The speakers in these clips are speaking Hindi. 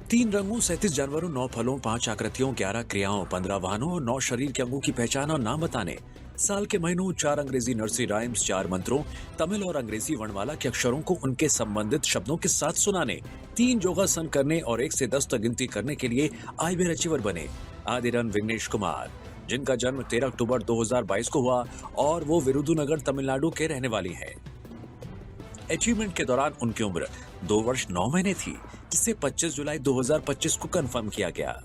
3 रंगों, 37 जानवरों, 9 फलों, 5 आकृतियों, 11 क्रियाओं, 15 वाहनों और 9 शरीर के अंगों की पहचान और नाम बताने। साल के महीनों, 4 अंग्रेजी नर्सरी राइम्स, 4 मंत्रों, तमिल और अंग्रेजी वर्णमाला के अक्षरों को उनके संबंधित शब्दों के साथ सुनाने, 3 योगासन करने और 1 से 10 तक गिनती करने के लिए आईबीआर अचीवर बने। आदिरन विघ्नेश कुमार, जिनका जन्म 13 अक्टूबर 2022 को हुआ और वो विरुधुनगर तमिलनाडु के रहने वाली हैं। अचीवमेंट के दौरान उनकी उम्र 2 वर्ष 9 महीने थी, जिसे 25 जुलाई 2025 को कंफर्म किया गया।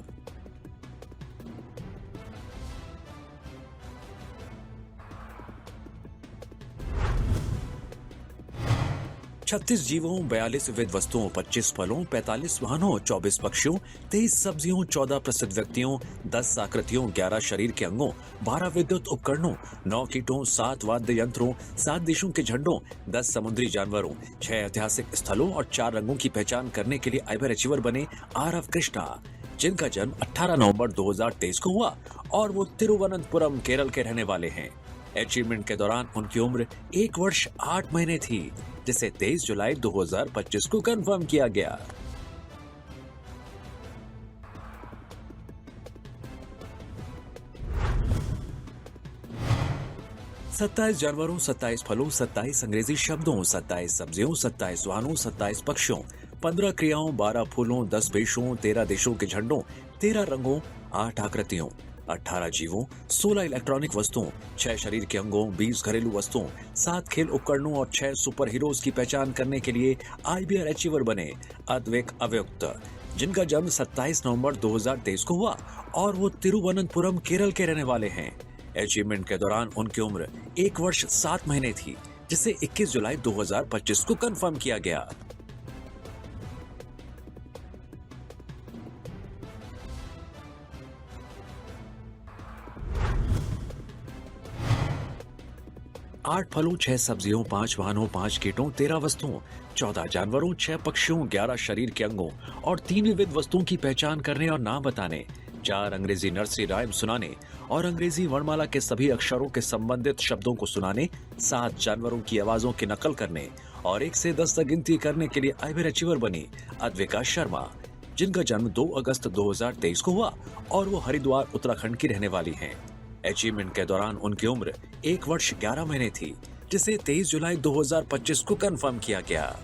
36 जीवों, 42 विविध वस्तुओं, 25 फलों, 45 वाहनों, 24 पक्षियों, 23 सब्जियों, 14 प्रसिद्ध व्यक्तियों, 10 आकृतियों, 11 शरीर के अंगों, 12 विद्युत उपकरणों, 9 कीटों, 7 वाद्य यंत्रों, 7 देशों के झंडों, 10 समुद्री जानवरों, 6 ऐतिहासिक स्थलों और 4 रंगों की पहचान करने के लिए आईबीआर अचीवर बने आरव कृष्णा, जिनका जन्म 18 नवंबर 2023 को हुआ और वो तिरुवनंतपुरम, केरल के रहने वाले हैं। अचीवमेंट के दौरान उनकी उम्र 1 वर्ष 8 महीने थी, जिसे 23 जुलाई 2025 को कंफर्म किया गया। सत्ताईस जानवरों, 27 फलों, 27 अंग्रेजी शब्दों, 27 सब्जियों, 27 वाहनों, 27 पक्षियों, 15 क्रियाओं, 12 फूलों, 10 वेशों, 13 देशों के झंडों, 13 रंगों, 8 आकृतियों, 18 जीवों, 16 इलेक्ट्रॉनिक वस्तुओं, 6 शरीर के अंगों, 20 घरेलू वस्तुओं, 7 खेल उपकरणों और 6 सुपर हीरोज की पहचान करने के लिए आईबीआर अचीवर बने अद्वैक अव्युक्त, जिनका जन्म 27 नवंबर 2023 को हुआ और वो तिरुवनंतपुरम, केरल के रहने वाले हैं। अचीवमेंट के दौरान उनकी उम्र 1 वर्ष 7 महीने थी, जिसे 21 जुलाई 2025 को कंफर्म किया गया। आठ फलों, 6 सब्जियों, 5 वाहनों, 5 कीटों, 13 वस्तुओं, 14 जानवरों, 6 पक्षियों, 11 शरीर के अंगों और 3 विविध वस्तुओं की पहचान करने और नाम बताने, 4 अंग्रेजी नर्सरी राइम सुनाने और अंग्रेजी वर्णमाला के सभी अक्षरों के संबंधित शब्दों को सुनाने, 7 जानवरों की आवाजों की नकल करने और 1 से 10 तक गिनती करने के लिए आईबीआर अचीवर बनी अद्विका शर्मा, जिनका जन्म 2 अगस्त 2023 को हुआ और वो हरिद्वार, उत्तराखंड की रहने वाली हैं। अचीवमेंट के दौरान उनकी उम्र 1 वर्ष 11 महीने थी, जिसे 23 जुलाई 2025 को कंफर्म किया गया।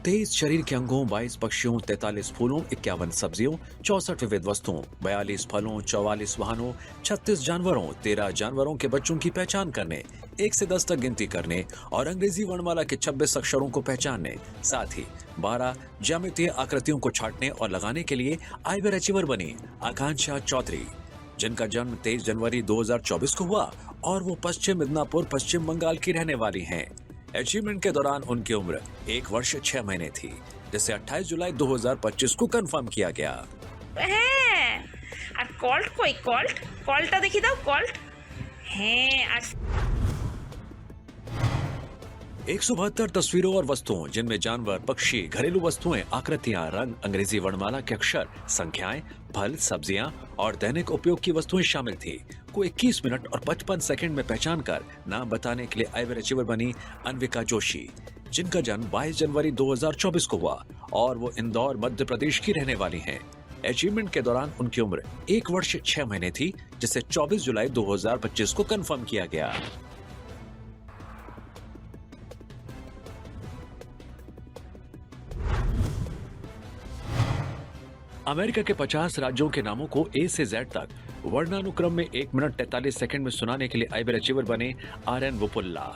23 शरीर के अंगों, 22 पक्षियों, 43 फूलों, 51 सब्जियों, 64 विविध वस्तुओं, 42 फलों, 44 वाहनों, 36 जानवरों, 13 जानवरों के बच्चों की पहचान करने, 1 से 10 तक गिनती करने और अंग्रेजी वर्णमाला के 26 अक्षरों को पहचानने, साथ ही 12 ज्यामितीय आकृतियों को छांटने और लगाने के लिए आईबीआर अचीवर बनी आकांक्षा चौधरी, जिनका जन्म 23 जनवरी 2024 को हुआ और वो पश्चिम मिदनापुर, पश्चिम बंगाल की रहने वाली हैं। अचीवमेंट के दौरान उनकी उम्र 1 वर्ष 6 महीने थी, जिसे 28 जुलाई 2025 को कंफर्म किया गया। হ্যাঁ, আর কল্ট কই? কল্টটা দেখি দাও, কল্ট। হ্যাঁ, আর 172 तस्वीरों और वस्तुओं, जिनमें जानवर, पक्षी, घरेलू वस्तुएं, आकृतियां, रंग, अंग्रेजी वर्णमाला के अक्षर, संख्याएं, फल, सब्जियां और दैनिक उपयोग की वस्तुएं शामिल थी, को 21 मिनट और 55 सेकंड में पहचान कर नाम बताने के लिए आईबीआर अचीवर बनी अनविका जोशी, जिनका जन्म 22 जनवरी 2024 को हुआ और वो इंदौर, मध्य प्रदेश की रहने वाली हैं। अचीवमेंट के दौरान उनकी उम्र 1 वर्ष 6 महीने थी, जिसे 24 जुलाई 2025 को कंफर्म किया गया। अमेरिका के 50 राज्यों के नामों को ए से जेड तक वर्णानुक्रम में 1 मिनट 43 सेकंड में सुनाने के लिए आईबीआर अचीवर बने आरएन वुपुल्ला,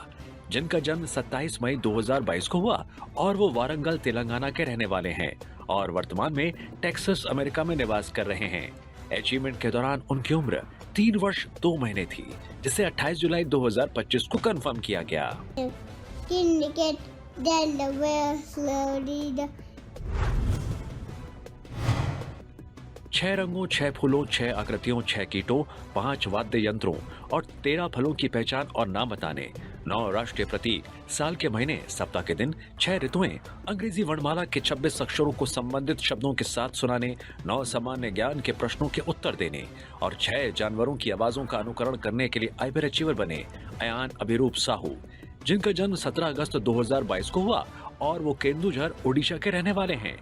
जिनका जन्म 27 मई 2022 को हुआ और वो वारंगल, तेलंगाना के रहने वाले हैं और वर्तमान में टेक्सास, अमेरिका में निवास कर रहे हैं। अचीवमेंट के दौरान उनकी उम्र 3 वर्ष 2 महीने थी, जिसे 28 जुलाई 2025 को कंफर्म किया गया। 6 रंगों, 6 फूलों, 6 आकृतियों, 6 कीटों, 5 वाद्य यंत्रों और 13 फलों की पहचान और नाम बताने, 9 राष्ट्रीय प्रतीक, साल के महीने, सप्ताह के दिन, 6 ऋतुएं, अंग्रेजी वर्णमाला के 26 अक्षरों को संबंधित शब्दों के साथ सुनाने, 9 सामान्य ज्ञान के प्रश्नों के उत्तर देने और 6 जानवरों की आवाजों का अनुकरण करने के लिए आइबर अचीवर बने अयान अभिरूप साहू, जिनका जन्म 17 अगस्त 2022 को हुआ और वो केंदुझर, ओडिशा के रहने वाले हैं।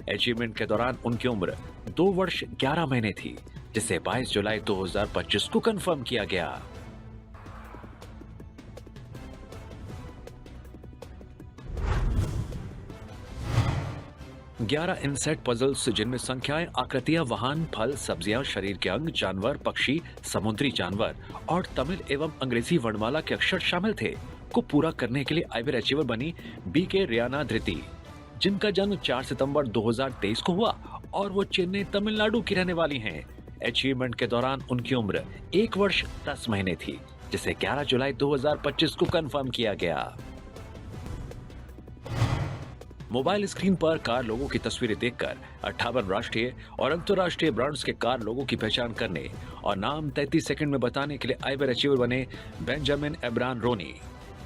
अचीवमेंट के दौरान उनकी उम्र 2 वर्ष 11 महीने थी, जिसे 22 जुलाई 2025 को कंफर्म किया गया। ग्यारह इनसेट पजल्स, जिनमें संख्याएं, आकृतियां, वाहन, फल, सब्जियां, शरीर के अंग, जानवर, पक्षी, समुद्री जानवर और तमिल एवं अंग्रेजी वर्णमाला के अक्षर शामिल थे, को पूरा करने के लिए आइबर अचीवर बनी बीके रियाना धृति, जिनका जन्म 4 सितंबर 2023 को हुआ और वो चेन्नई, तमिलनाडु की रहने वाली हैं। अचीवमेंट के दौरान उनकी उम्र 1 वर्ष 10 महीने थी, जिसे 11 जुलाई 2025 को कंफर्म किया गया। मोबाइल स्क्रीन पर कार लोगों की तस्वीरें देखकर 58 राष्ट्रीय और अंतर्राष्ट्रीय ब्रांड्स के कार लोगों की पहचान करने और नाम 33 सेकंड में बताने के लिए आइबर अचीवर बने बेंजामिन एब्रान रोनी,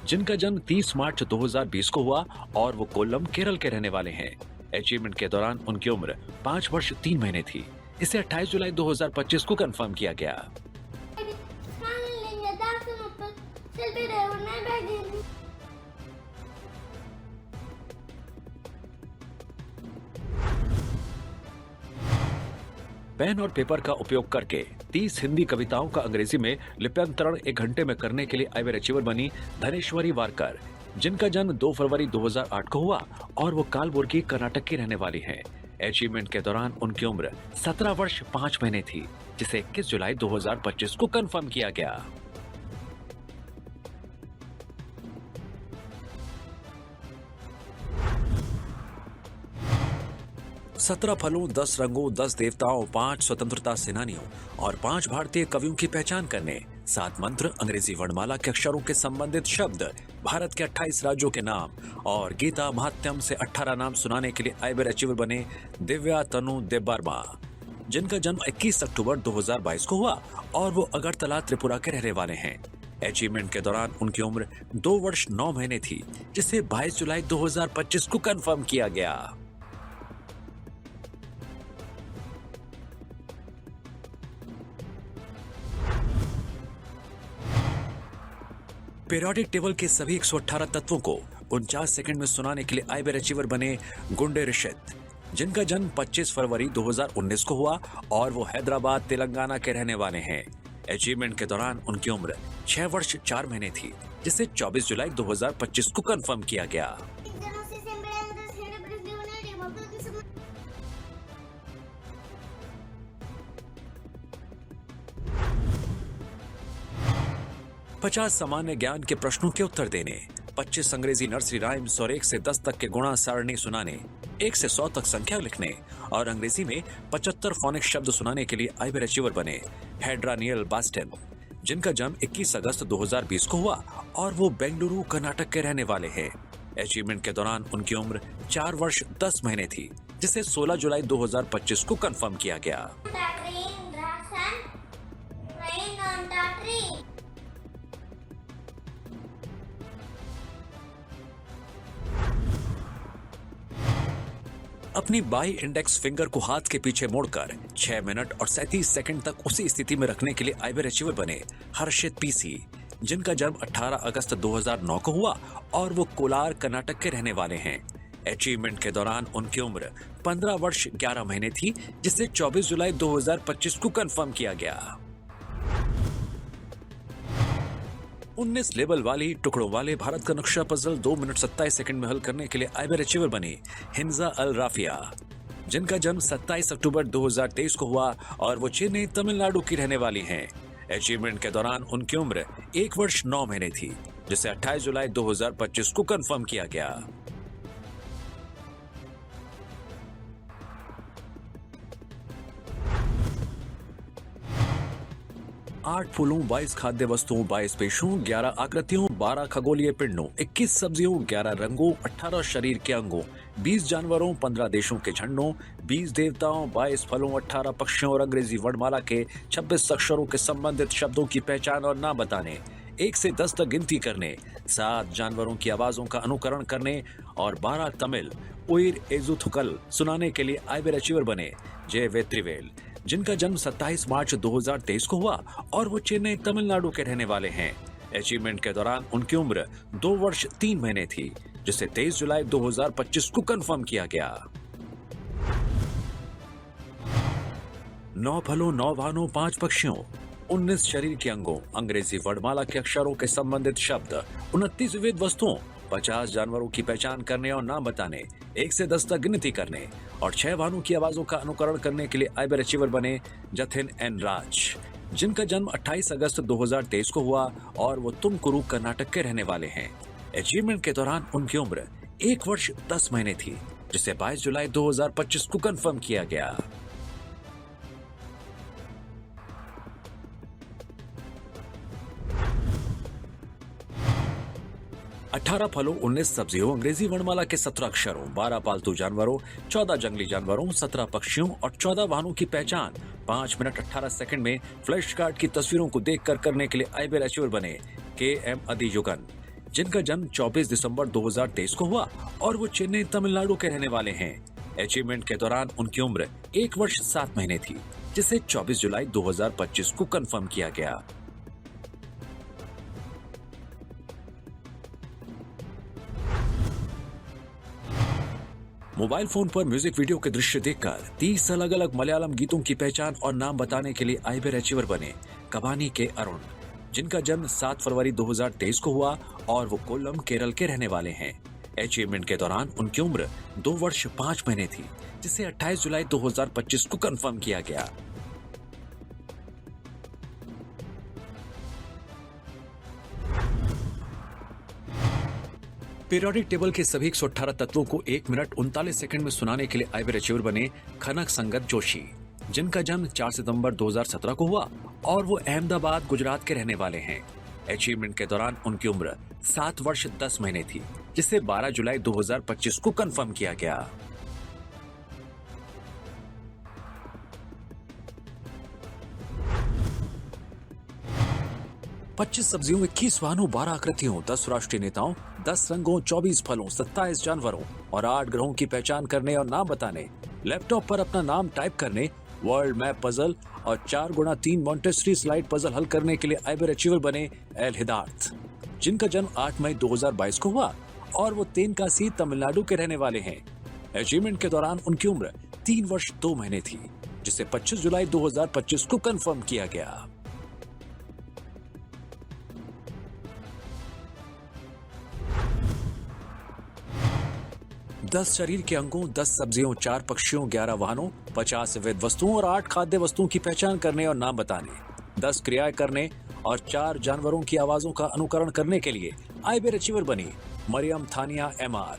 जिनका जन्म 30 मार्च 2020 को हुआ और वो कोल्लम, केरल के रहने वाले हैं। अचीवमेंट के दौरान उनकी उम्र 5 वर्ष 3 महीने थी। इसे 28 जुलाई 2025 को कंफर्म किया गया। पेन और पेपर का उपयोग करके 30 हिंदी कविताओं का अंग्रेजी में लिप्यंतरण 1 घंटे में करने के लिए आइबर अचीवर बनी धनेश्वरी वारकर, जिनका जन्म 2 फरवरी 2008 को हुआ और वो कालबुर्गी, कर्नाटक की रहने वाली हैं। अचीवमेंट के दौरान उनकी उम्र 17 वर्ष 5 महीने थी, जिसे 21 जुलाई 2025 को कंफर्म किया गया। सत्रह फलों, 10 रंगों, 10 देवताओं, 5 स्वतंत्रता सेनानियों और 5 भारतीय कवियों की पहचान करने, 7 मंत्र, अंग्रेजी वर्णमाला के अक्षरों के संबंधित शब्द, भारत के 28 राज्यों के नाम और गीता महात्म्यम से 18 नाम सुनाने के लिए आइबर अचीवर बने दिव्या तनु देब्बर्मा, जिनका जन्म 21 अक्टूबर 2022 को हुआ और वो अगरतला, त्रिपुरा के रहने वाले हैं। अचीवमेंट के दौरान उनकी उम्र 2 वर्ष 9 महीने थी, जिसे 22 जुलाई 2025 को कंफर्म किया गया। पीरियोडिक टेबल के सभी 118 तत्वों को 49 सेकंड में सुनाने के लिए आइबर अचीवर बने गुंडे रिशित, जिनका जन्म 25 फरवरी 2019 को हुआ और वो हैदराबाद, तेलंगाना के रहने वाले हैं। अचीवमेंट के दौरान उनकी उम्र 6 वर्ष 4 महीने थी, जिसे 24 जुलाई 2025 को कंफर्म किया गया। पचास सामान्य ज्ञान के प्रश्नों के उत्तर देने, 25 अंग्रेजी नर्सरी राइम्स और 1 से 10 तक के गुणा सारणी सुनाने, 1 से 100 तक संख्या लिखने और अंग्रेजी में 75 फोनिक शब्द सुनाने के लिए आइबर अचीवर बने हेड्रानियल बास्टेन, जिनका जन्म 21 अगस्त 2020 को हुआ और वो बेंगलुरु, कर्नाटक के रहने वाले हैं। अचीवमेंट के दौरान उनकी उम्र 4 वर्ष 10 महीने थी, जिसे 16 जुलाई 2025 को कंफर्म किया गया। अपनी बाई इंडेक्स फिंगर को हाथ के पीछे मोड़कर 6 मिनट और 37 सेकंड तक उसी स्थिति में रखने के लिए आइबर अचीवर बने हर्षित पीसी, जिनका जन्म 18 अगस्त 2009 को हुआ और वो कोलार, कर्नाटक के रहने वाले हैं। अचीवमेंट के दौरान उनकी उम्र 15 वर्ष 11 महीने थी, जिसे 24 जुलाई 2025 को कंफर्म किया गया। 19 लेबल वाली टुकड़ों वाले भारत का नक्शा पजल 2 मिनट 27 सेकंड में हल करने के लिए आइबर अचीवर बनी हिंजा अल राफिया, जिनका जन्म 27 अक्टूबर 2023 को हुआ और वो चेन्नई, तमिलनाडु की रहने वाली हैं। अचीवमेंट के दौरान उनकी उम्र 1 वर्ष 9 महीने थी, जिसे 28 जुलाई 2025 को कंफर्म किया गया। 8 फूलों, 22 खाद्य वस्तुओं, 22 पेशों, 11 आकृतियों, 12 खगोलीय पिंडों, 21 सब्जियों, 11 रंगों, 18 शरीर के अंगों, 20 जानवरों, 15 देशों के झंडों, 20 देवताओं, 22 फलों, 18 पक्षियों और अंग्रेजी वर्णमाला के 26 अक्षरों के संबंधित शब्दों की पहचान और नाम बताने, 1 से 10 तक गिनती करने, 7 जानवरों की आवाजों का अनुकरण करने और 12 तमिल उइर एजुथुकल सुनाने के लिए आइबर अचीवर बने जय वेत्रिवेल, जिनका जन्म 27 मार्च 2023 को हुआ और वो चेन्नई तमिलनाडु के रहने वाले हैं। अचीवमेंट के दौरान उनकी उम्र 2 वर्ष 3 महीने थी, जिसे 23 जुलाई 2025 को कंफर्म किया गया। 9 फलों, 9 वाहनों, 5 पक्षियों, 19 शरीर के अंगों, अंग्रेजी वर्णमाला के अक्षरों के संबंधित शब्द, 29 विविध वस्तुओं, 50 जानवरों की पहचान करने और नाम बताने, 1 से 10 तक गिनती करने और 6 वाहनों की आवाजों का अनुकरण करने के लिए आइबर अचीवर बने जथिन एन राज, जिनका जन्म 28 अगस्त 2023 को हुआ और वो तुमकुरू कर्नाटक के रहने वाले हैं। अचीवमेंट के दौरान उनकी उम्र 1 वर्ष 10 महीने थी, जिसे 22 जुलाई 2025 को कंफर्म किया गया। अठारह फलों, 19 सब्जियों, अंग्रेजी वर्णमाला के 17 अक्षरों, 12 पालतू जानवरों, 14 जंगली जानवरों, 17 पक्षियों और 14 वाहनों की पहचान 5 मिनट 18 सेकंड में फ्लैश कार्ड की तस्वीरों को देखकर करने के लिए आइबर अचीवर बने के.एम. अदियुगन, जिनका जन्म 24 दिसंबर 2023 को हुआ और वो चेन्नई तमिलनाडु के रहने वाले हैं। अचीवमेंट के दौरान उनकी उम्र 1 वर्ष 7 महीने थी, जिसे 24 जुलाई 2025 को कंफर्म किया गया। मोबाइल फोन पर म्यूजिक वीडियो के दृश्य देखकर 30 अलग अलग मलयालम गीतों की पहचान और नाम बताने के लिए आइबर अचीवर बने कबानी के अरुण, जिनका जन्म 7 फरवरी 2023 को हुआ और वो कोल्लम, केरल के रहने वाले हैं। अचीवमेंट के दौरान उनकी उम्र 2 वर्ष 5 महीने थी, जिसे 28 जुलाई 2025 को कंफर्म किया गया। पीरियोडिक टेबल के सभी 118 तत्वों को 1 मिनट 39 सेकंड में सुनाने के लिए आइबर अचीवर बने खनक संगत जोशी, जिनका जन्म 4 सितंबर 2017 को हुआ और वो अहमदाबाद, गुजरात के रहने वाले हैं। अचीवमेंट के दौरान उनकी उम्र 7 वर्ष 10 महीने थी, जिसे 12 जुलाई 2025 को कंफर्म किया गया। पच्चीस सब्जियों, 21 वाहनों, 12 आकृतियों, 10 राष्ट्रीय नेताओं, 10 रंगों, 24 फलों, 27 जानवरों और 8 ग्रहों की पहचान करने और नाम बताने, लैपटॉप पर अपना नाम टाइप करने, वर्ल्ड मैप पजल और 4x3 मॉन्टेसरी स्लाइड पजल हल करने के लिए आइबर अचीवर बने एल हिदार्थ, जिनका जन्म 8 मई 2022 को हुआ और वो तेनकासी, तमिलनाडु के रहने वाले हैं। अचीवमेंट के दौरान उनकी उम्र 3 वर्ष 2 महीने थी, जिसे 25 जुलाई 2025 को कंफर्म किया गया। दस शरीर के अंगों, 10 सब्जियों, 4 पक्षियों, 11 वाहनों, 50 विविध वस्तुओं और 8 खाद्य वस्तुओं की पहचान करने और नाम बताने, 10 क्रियाएं करने और 4 जानवरों की आवाजों का अनुकरण करने के लिए आइबर अचीवर बनी मरियम थानिया एमआर,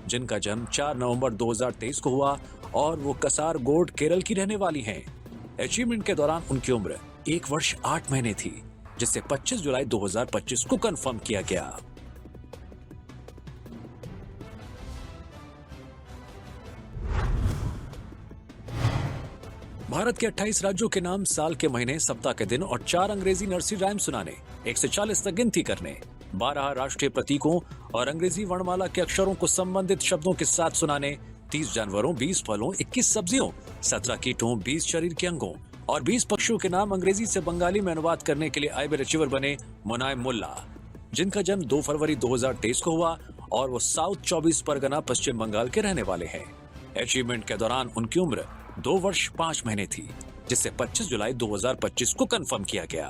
जिनका जन्म 4 नवंबर 2023 को हुआ और वो कसारगोड, केरल की रहने वाली हैं। अचीवमेंट के दौरान उनकी उम्र 1 वर्ष 8 महीने थी, जिसे 25 जुलाई 2025 को कंफर्म किया गया। भारत के 28 राज्यों के नाम, साल के महीने, सप्ताह के दिन और 4 अंग्रेजी नर्सरी राइम सुनाने, 1 से 40 तक गिनती करने, 12 राष्ट्रीय प्रतीकों और अंग्रेजी वर्णमाला के अक्षरों को संबंधित शब्दों के साथ सुनाने, 30 जानवरों, 20 फलों, 21 सब्जियों, 17 कीटों, 20 शरीर के अंगों और 20 पक्षियों के नाम अंग्रेजी से बंगाली में अनुवाद करने के लिए आइबर अचीवर बने मुनाइम मुल्ला, जिनका जन्म 2 फरवरी 2023 को हुआ और वो साउथ 24 परगना, पश्चिम बंगाल के रहने वाले हैं। अचीवमेंट के दौरान उनकी उम्र 2 वर्ष 5 महीने थी, जिसे 25 जुलाई 2025 को कंफर्म किया गया।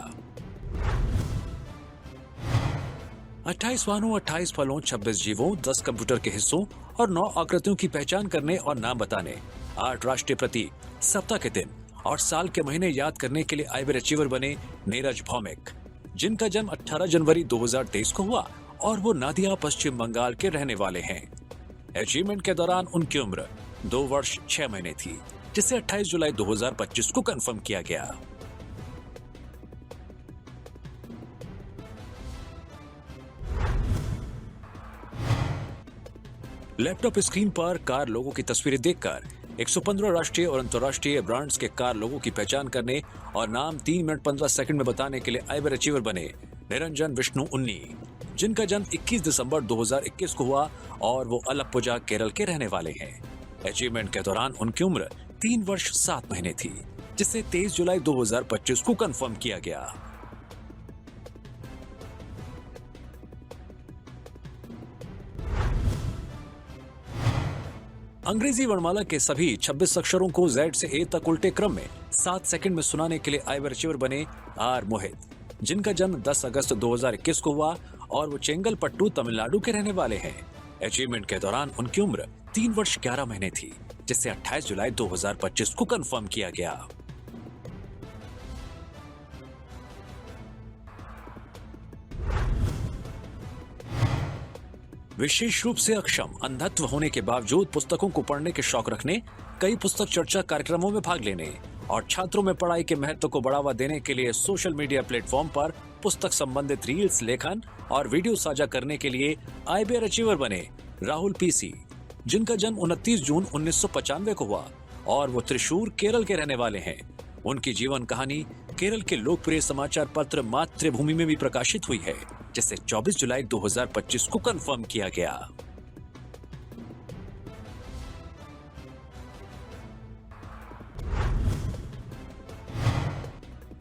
28 वाहनों, 28 फलों, 26 जीवों, 10 कंप्यूटर के हिस्सों और 9 आकृतियों की पहचान करने और नाम बताने, 8 राष्ट्रीय प्रतीक, सप्ताह के दिन और साल के महीने याद करने के लिए आइबर अचीवर बने नीरज भौमिक, जिनका जन्म 18 जनवरी 2023 को हुआ और वो नादिया, पश्चिम बंगाल के रहने वाले हैं। अचीवमेंट के दौरान उनकी उम्र 2 वर्ष 6 महीने थी, जिसे 28 जुलाई 2025 को कंफर्म किया गया। लैपटॉप स्क्रीन पर कार लोगों की तस्वीरें देखकर 115 राष्ट्रीय और अंतर्राष्ट्रीय ब्रांड्स के कार लोगों की पहचान करने और नाम 3 मिनट 15 सेकंड में बताने के लिए आइबर अचीवर बने निरंजन विष्णु उन्नी, जिनका जन्म 21 दिसंबर 2021 को हुआ और वो अलप्पुझा केरल के रहने वाले हैं। अचीवमेंट के दौरान उनकी उम्र 3 वर्ष 7 महीने थी, जिसे 23 जुलाई 2025 को कंफर्म किया गया। अंग्रेजी वर्णमाला के सभी 26 अक्षरों को Z से A तक उल्टे क्रम में 7 सेकंड में सुनाने के लिए आइबर अचीवर बने आर मोहित, जिनका जन्म 10 अगस्त 2021 को हुआ और वो चेंगलपट्टू तमिलनाडु के रहने वाले हैं। अचीवमेंट के दौरान उनकी उम्र 3 वर्ष 11 महीने थी, जिसे 28 जुलाई 2025 को कंफर्म किया गया। विशेष रूप से अक्षम अंधत्व होने के बावजूद पुस्तकों को पढ़ने के शौक रखने, कई पुस्तक चर्चा कार्यक्रमों में भाग लेने और छात्रों में पढ़ाई के महत्व को बढ़ावा देने के लिए सोशल मीडिया प्लेटफॉर्म पर पुस्तक संबंधित रील्स, लेखन और वीडियो साझा करने के लिए आइबर अचीवर बने राहुल पीसी, जिनका जन्म 29 जून 1995 को हुआ और वो त्रिशूर केरल के रहने वाले हैं। उनकी जीवन कहानी केरल के लोकप्रिय समाचार पत्र मातृभूमि में भी प्रकाशित हुई है, जिसे 24 जुलाई 2025 को कंफर्म किया गया।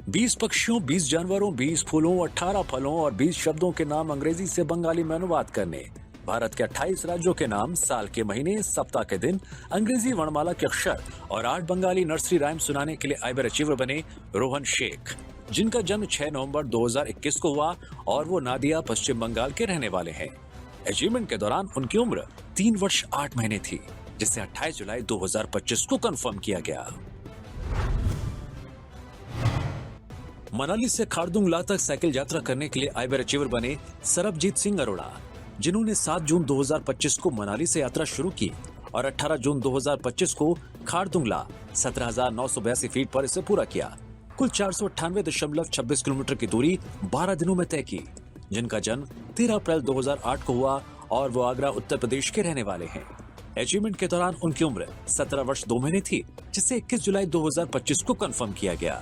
बीस पक्षियों, 20 जानवरों, 20 फूलों, 18 फलों और 20 शब्दों के नाम अंग्रेजी से बंगाली में अनुवाद करने, भारत के 28 राज्यों के नाम, साल के महीने, सप्ताह के दिन, अंग्रेजी वर्णमाला के अक्षर और 8 बंगाली नर्सरी राइम सुनाने के लिए आइबर अचीवर बने रोहन शेख, जिनका जन्म 6 नवंबर 2021 को हुआ और वो नादिया, पश्चिम बंगाल के रहने वाले हैं। अचीवमेंट के दौरान उनकी उम्र 3 वर्ष 8 महीने थी, जिसे 28 जुलाई 2025 को कंफर्म किया गया। मनाली से खारदुंगला तक साइकिल यात्रा करने के लिए आइबर अचीवर बने सरबजीत सिंह अरोड़ा, जिन्होंने 7 जून 2025 को मनाली से यात्रा शुरू की और 18 जून 2025 को खारदुंगला 17,982 फीट पर इसे पूरा किया। कुल 498.26 किलोमीटर की दूरी 12 दिनों में तय की, जिनका जन्म 13 अप्रैल 2008 को हुआ और वो आगरा, उत्तर प्रदेश के रहने वाले हैं। अचीवमेंट के दौरान उनकी उम्र 17 वर्ष 2 महीने थी, जिसे 21 जुलाई 2025 को कंफर्म किया गया।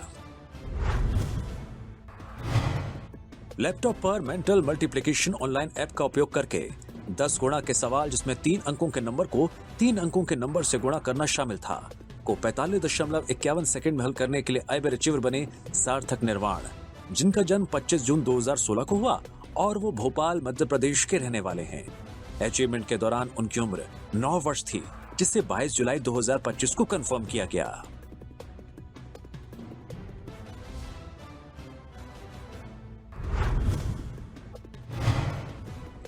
लैपटॉप पर मेंटल मल्टीप्लिकेशन ऑनलाइन ऐप का उपयोग करके 10 गुणा के सवाल, जिसमें 3 अंकों के नंबर को 3 अंकों के नंबर से गुणा करना शामिल था, को 45.51 सेकंड में हल करने के लिए आइबर अचीवर बने सार्थक निर्वाण, जिनका जन्म 25 जून 2016 को हुआ और वो भोपाल, मध्य प्रदेश के रहने वाले हैं। अचीवमेंट के दौरान उनकी उम्र 9 वर्ष थी, जिसे 22 जुलाई 2025 को कंफर्म किया गया।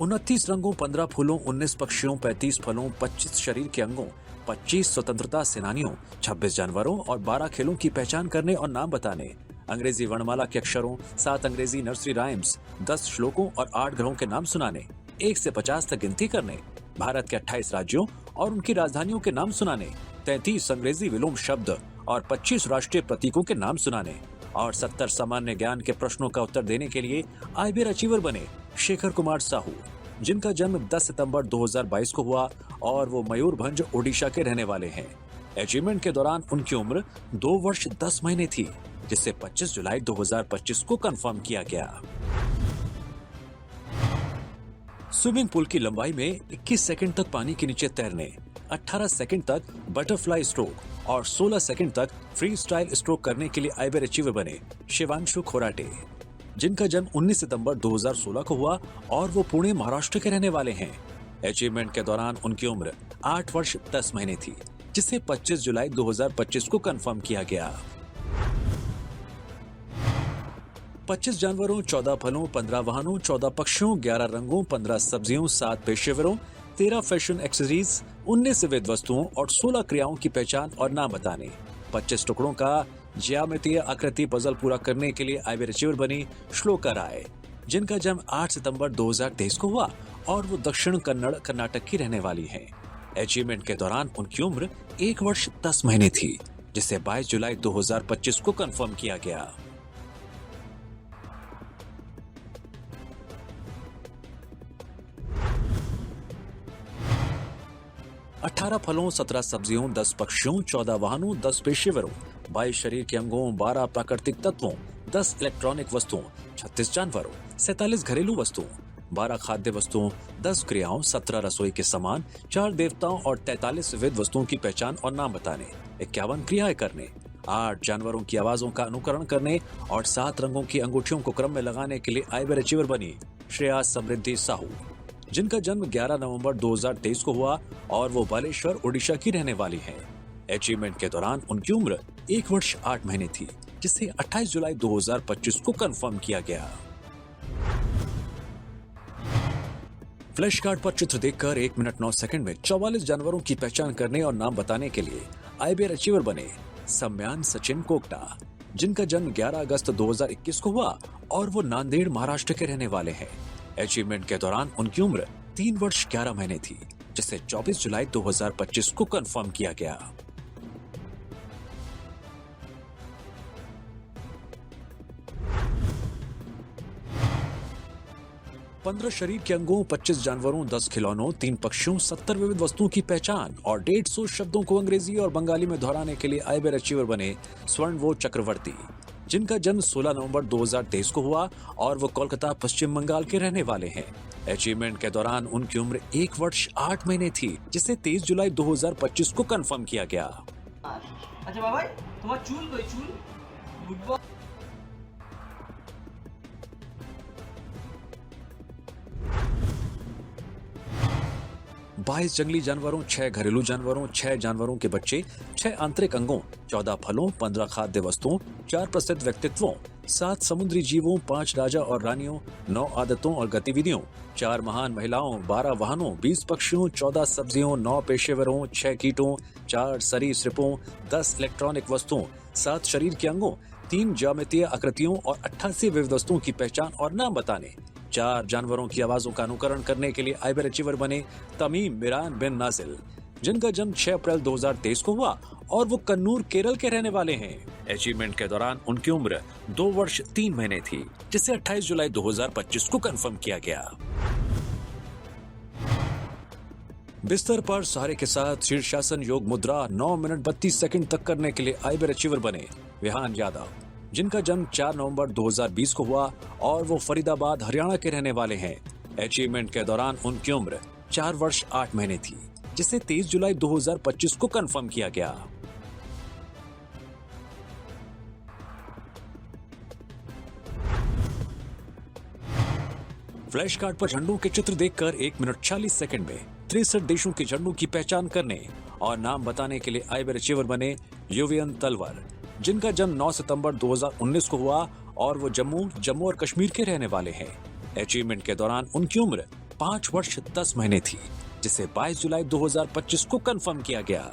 उनतीस रंगों, 15 फूलों, 19 पक्षियों, 35 फलों, 25 शरीर के अंगों, 25 स्वतंत्रता सेनानियों, 26 जानवरों और 12 खेलों की पहचान करने और नाम बताने, अंग्रेजी वर्णमाला के अक्षरों, 7 अंग्रेजी नर्सरी राइम्स, 10 श्लोकों और 8 ग्रहों के नाम सुनाने, 1 से 50 तक गिनती करने, भारत के 28 राज्यों और उनकी राजधानियों के नाम सुनाने, 33 अंग्रेजी विलोम शब्द और 25 राष्ट्रीय प्रतीकों के नाम सुनाने और 70 सामान्य ज्ञान के प्रश्नों का उत्तर देने के लिए आइबर अचीवर बने शेखर कुमार साहू, जिनका जन्म 10 सितंबर 2022 को हुआ और वो मयूरभंज, ओडिशा के रहने वाले हैं। अचीवमेंट के दौरान उनकी उम्र 2 वर्ष 10 महीने थी, जिसे 25 जुलाई 2025 को कंफर्म किया गया। स्विमिंग पूल की लंबाई में 21 सेकंड तक पानी के नीचे तैरने, 18 सेकंड तक बटरफ्लाई स्ट्रोक और 16 सेकंड तक फ्री स्टाइल स्ट्रोक करने के लिए आइबर अचीवर बने शिवांशु खोराटे, जिनका जन्म 19 सितंबर 2016 को हुआ और वो पुणे, महाराष्ट्र के रहने वाले हैं। अचीवमेंट के दौरान उनकी उम्र 8 वर्ष 10 महीने थी, जिसे 25 जुलाई 2025 को कंफर्म किया गया। 25 जानवरों, 14 फलों, 15 वाहनों, 14 पक्षियों, 11 रंगों, 15 सब्जियों, 7 पेशेवरों, 13 फैशन एक्सेसरीज, 19 वेद वस्तुओं और 16 क्रियाओं की पहचान और नाम बताने, 25 टुकड़ों का ज्यामितीय आकृति पजल पूरा करने के लिए आइबर अचीवर बनी श्लोका राय, जिनका जन्म 8 सितंबर 2023 को हुआ और वो दक्षिण कन्नड़, कर्नाटक की रहने वाली हैं। अचीवमेंट के दौरान उनकी उम्र 1 वर्ष 10 महीने थी, जिसे 22 जुलाई 2025 को कंफर्म किया गया। 18 फलों, 17 सब्जियों, 10 पक्षियों, 14 वाहनों, 10 पेशेवरों, 22 शरीर के अंगों, 12 प्राकृतिक तत्वों, 10 इलेक्ट्रॉनिक वस्तुओं, 36 जानवरों, 47 घरेलू वस्तुओं, 12 खाद्य वस्तुओं, 10 क्रियाओं, 17 रसोई के सामान, 4 देवताओं और 43 विविध वस्तुओं की पहचान और नाम बताने, 51 क्रियाएं करने, 8 जानवरों की आवाजों का अनुकरण करने और 7 रंगों की अंगूठियों को क्रम में लगाने के लिए आईबीए अचीवर बनी श्रेया समृद्धि साहू, जिनका जन्म 11 नवंबर 2023 को हुआ और वो बालेश्वर ओडिशा की रहने वाली हैं। अचीवमेंट के दौरान उनकी उम्र 1 वर्ष 8 महीने थी, जिसे 28 जुलाई 2025 को कंफर्म किया गया। फ्लैश कार्ड पर चित्र देखकर 1 मिनट 9 सेकंड में 44 जानवरों की पहचान करने और नाम बताने के लिए आईबीए अचीवर बने सम्यान सचिन कोकटा, जिनका जन्म 11 अगस्त 2021 को हुआ और वो नांदेड़ महाराष्ट्र के रहने वाले हैं। अचीवमेंट के दौरान उनकी उम्र 3 वर्ष 11 महीने थी, जिसे 24 जुलाई 2025 को कंफर्म किया गया। पंद्रह शरीर के अंगों, 25 जानवरों, 10 खिलौनों, 3 पक्षियों, 70 विविध वस्तुओं की पहचान और 150 शब्दों को अंग्रेजी और बंगाली में दोहराने के लिए आईबीए अचीवर बने स्वर्णवो चक्रवर्ती, जिनका जन्म 16 नवंबर 2023 को हुआ और वो कोलकाता पश्चिम बंगाल के रहने वाले हैं। अचीवमेंट के दौरान उनकी उम्र 1 वर्ष 8 महीने थी, जिसे 23 जुलाई 2025 को कंफर्म किया गया। अच्छा बाबा तुम्हारा चूल कोई चूल 22 जंगली जानवरों, 6 घरेलू जानवरों, 6 जानवरों के बच्चे, 6 आंतरिक अंगों, 14 फलों, 15 खाद्य वस्तुओं, 4 प्रसिद्ध व्यक्तित्वों, 7 समुद्री जीवों, 5 राजा और रानियों, 9 आदतों और गतिविधियों, 4 महान महिलाओं, 12 वाहनों, 20 पक्षियों, 14 सब्जियों, 9 पेशेवरों, 6 कीटों, 4 सरीसृपों, 10 इलेक्ट्रॉनिक वस्तुओं, 7 शरीर के अंगों, 3 ज्यामितीय आकृतियों और 88 विविध वस्तुओं की पहचान और नाम बताने, 4 जानवरों की आवाजों का अनुकरण करने के लिए आईबीए अचीवर बने तमीम मिरान बिन नाजिल, जिनका जन्म 6 अप्रैल 2023 को हुआ और वो कन्नूर केरल के रहने वाले हैं। अचीवमेंट के दौरान उनकी उम्र 2 वर्ष 3 महीने थी, जिसे 28 जुलाई 2025 को कंफर्म किया गया। बिस्तर पर सहारे के साथ शीर्षासन योग मुद्रा 9 मिनट 32 सेकंड तक करने के लिए आईबीए अचीवर बने विहान यादव, जिनका जन्म 4 नवंबर 2020 को हुआ और वो फरीदाबाद हरियाणा के रहने वाले हैं। अचीवमेंट के दौरान उनकी उम्र 4 वर्ष 8 महीने थी, जिसे 23 जुलाई 2025 को कंफर्म किया गया। फ्लैश कार्ड पर झंडों के चित्र देखकर 1 मिनट 40 सेकंड में 63 देशों के झंडों की पहचान करने और नाम बताने के लिए आईबीए अचीवर बने युवियन तलवर, जिनका जन्म 9 सितंबर 2019 को हुआ और वो जम्मू और कश्मीर के रहने वाले हैं। अचीवमेंट के दौरान उनकी उम्र 5 वर्ष 10 महीने थी, जिसे 22 जुलाई 2025 को कंफर्म किया गया।